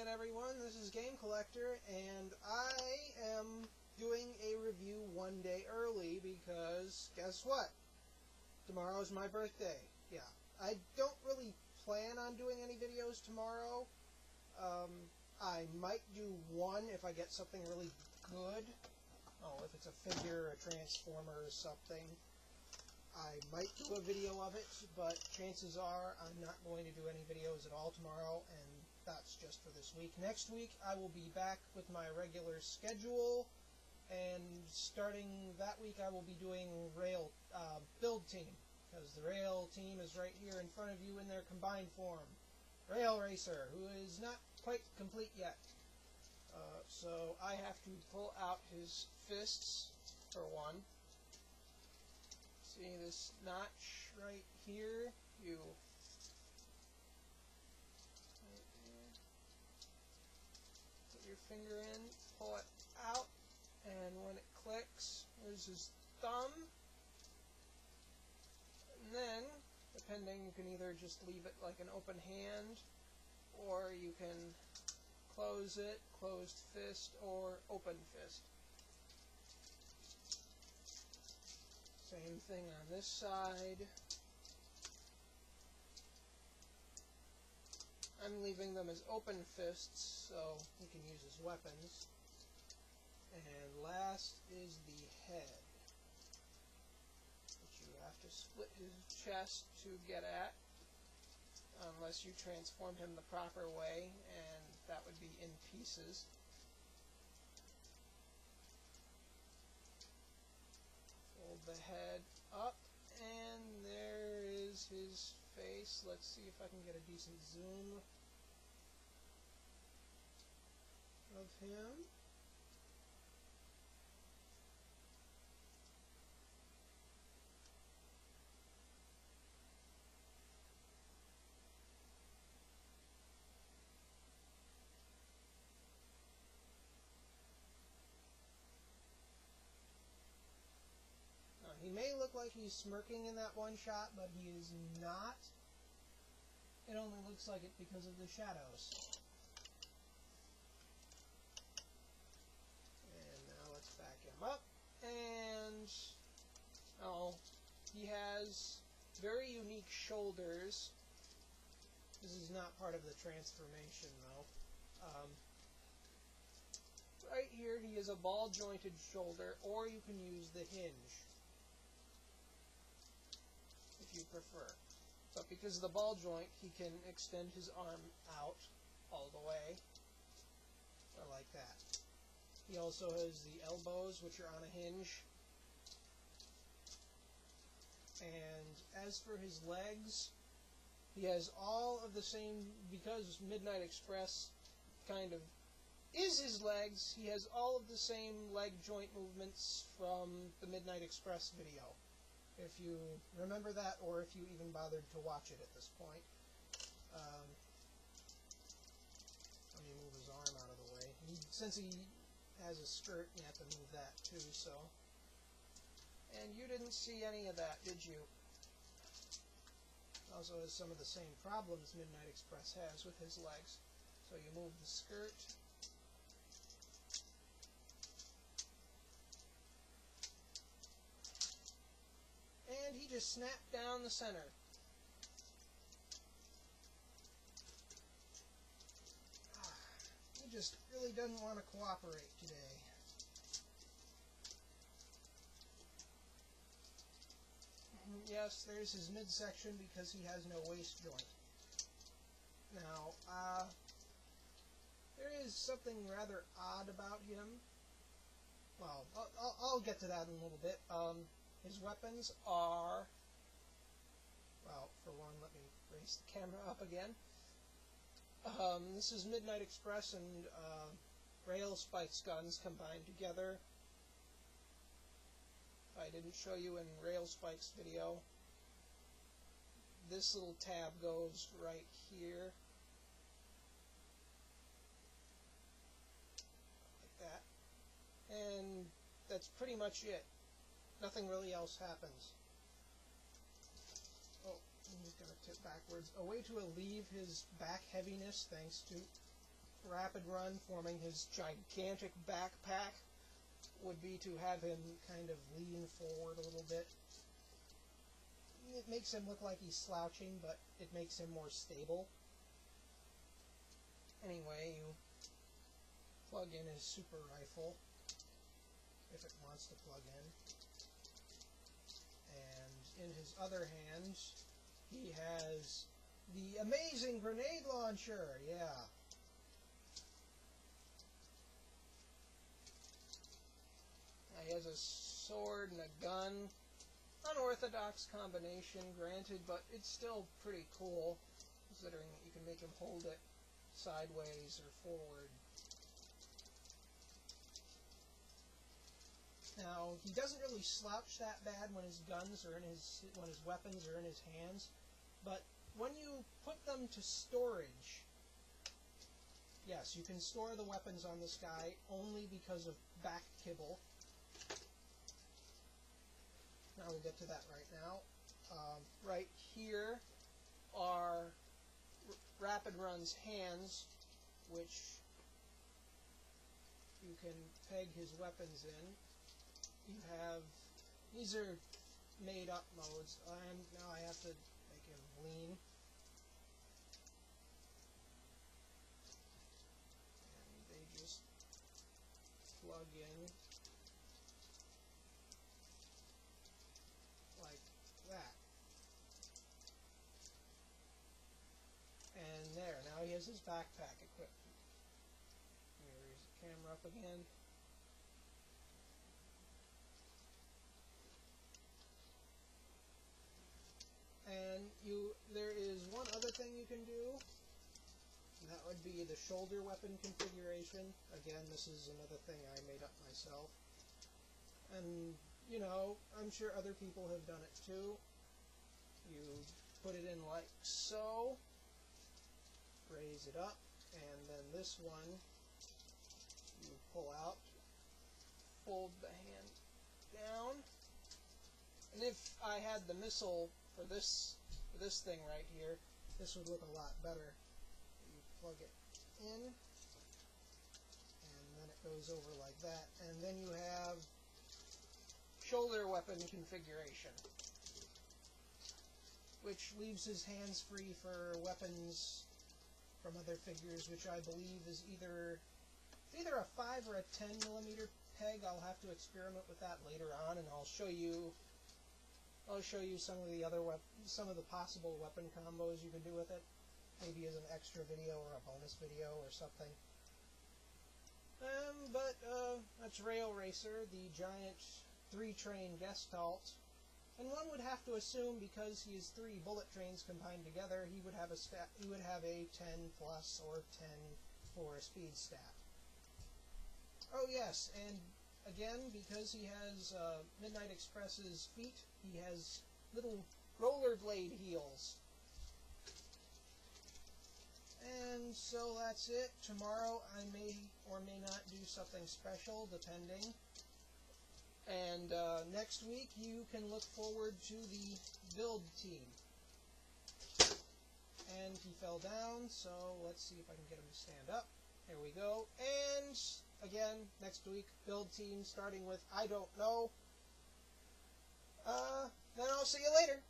again, everyone. This is Game Collector, and I am doing a review one day early because, guess what? Tomorrow is my birthday. Yeah. I don't really plan on doing any videos tomorrow. I might do one if I get something really good. Oh, if it's a figure, a transformer, or something. I might do a video of it, but chances are I'm not going to do any videos at all tomorrow, and that's just for this week. Next week I will be back with my regular schedule, and starting that week I will be doing Rail Build Team, because the Rail team is right here in front of you in their combined form. RailRacer, who is not quite complete yet. So I have to pull out his fists, for one. See this notch right here? Put your finger in, pull it out, and when it clicks, there's his thumb. And then, depending, you can either just leave it like an open hand, or you can close it, closed fist, or open fist. Same thing on this side. I'm leaving them as open fists so he can use his weapons. And last is the head, which you have to split his chest to get at, unless you transformed him the proper way, and that would be in pieces. Fold the head up, and there is his face. Let's see if I can get a decent zoom of him. He may look like he's smirking in that one shot, but he is not. It only looks like it because of the shadows. And now let's back him up. And oh, he has very unique shoulders. This is not part of the transformation, though. Right here, he has a ball-jointed shoulder, or you can use the hinge, if you prefer. But because of the ball joint, he can extend his arm out all the way, or like that. He also has the elbows, which are on a hinge. And as for his legs, he has all of the same, because Midnight Express kind of is his legs, he has all of the same leg joint movements from the Midnight Express video. If you remember that, or if you even bothered to watch it at this point. Let me move his arm out of the way. Since he has a skirt, you have to move that too, so. And you didn't see any of that, did you? Also has some of the same problems Midnight Express has with his legs. So you move the skirt. And he just snapped down the center. He just really doesn't want to cooperate today. Yes, there's his midsection because he has no waist joint. Now, there is something rather odd about him. Well, I'll get to that in a little bit. His weapons are, well, for one, let me raise the camera up again. This is Midnight Express and Rail Spike's guns combined together. I didn't show you in Rail Spike's video. This little tab goes right here. Like that. And that's pretty much it. Nothing really else happens. Oh, I'm just going to tip backwards. A way to alleviate his back heaviness, thanks to rapid run, forming his gigantic backpack, would be to have him kind of lean forward a little bit. It makes him look like he's slouching, but it makes him more stable. Anyway, you plug in his super rifle, if it wants to plug in. And in his other hand, he has the amazing grenade launcher, yeah. He has a sword and a gun. Unorthodox combination, granted, but it's still pretty cool, considering that you can make him hold it sideways or forward. Now, he doesn't really slouch that bad when his guns are in when his weapons are in his hands, but when you put them to storage, yes, you can store the weapons on this guy only because of back kibble. Now we'll get to that right now. Right here are Rapid Run's hands, which you can peg his weapons in. You have, these are made up modes, and now I have to make him lean. And they just plug in like that. And there, now he has his backpack equipped. Let me raise the camera up again. And there is one other thing you can do, and that would be the shoulder weapon configuration. Again, this is another thing I made up myself. And, you know, I'm sure other people have done it too. You put it in like so, raise it up, and then this one you pull out, fold the hand down, and if I had the missile for this thing right here, this would look a lot better. You plug it in, and then it goes over like that, and then you have shoulder weapon configuration, which leaves his hands free for weapons from other figures, which I believe is either a 5 or a 10 millimeter peg. I'll have to experiment with that later on, and I'll show you some of the possible weapon combos you can do with it, maybe as an extra video or a bonus video or something. But that's RailRacer, the giant 3-train Gestalt. And one would have to assume, because he is 3 bullet trains combined together, he would have a 10 plus or 10 for a speed stat. Oh yes, and again, because he has Midnight Express's feet, he has little rollerblade heels. And so that's it. Tomorrow I may or may not do something special, depending. And next week you can look forward to the build team. And he fell down, so let's see if I can get him to stand up. There we go. And again, next week, build team starting with I don't know. Then I'll see you later.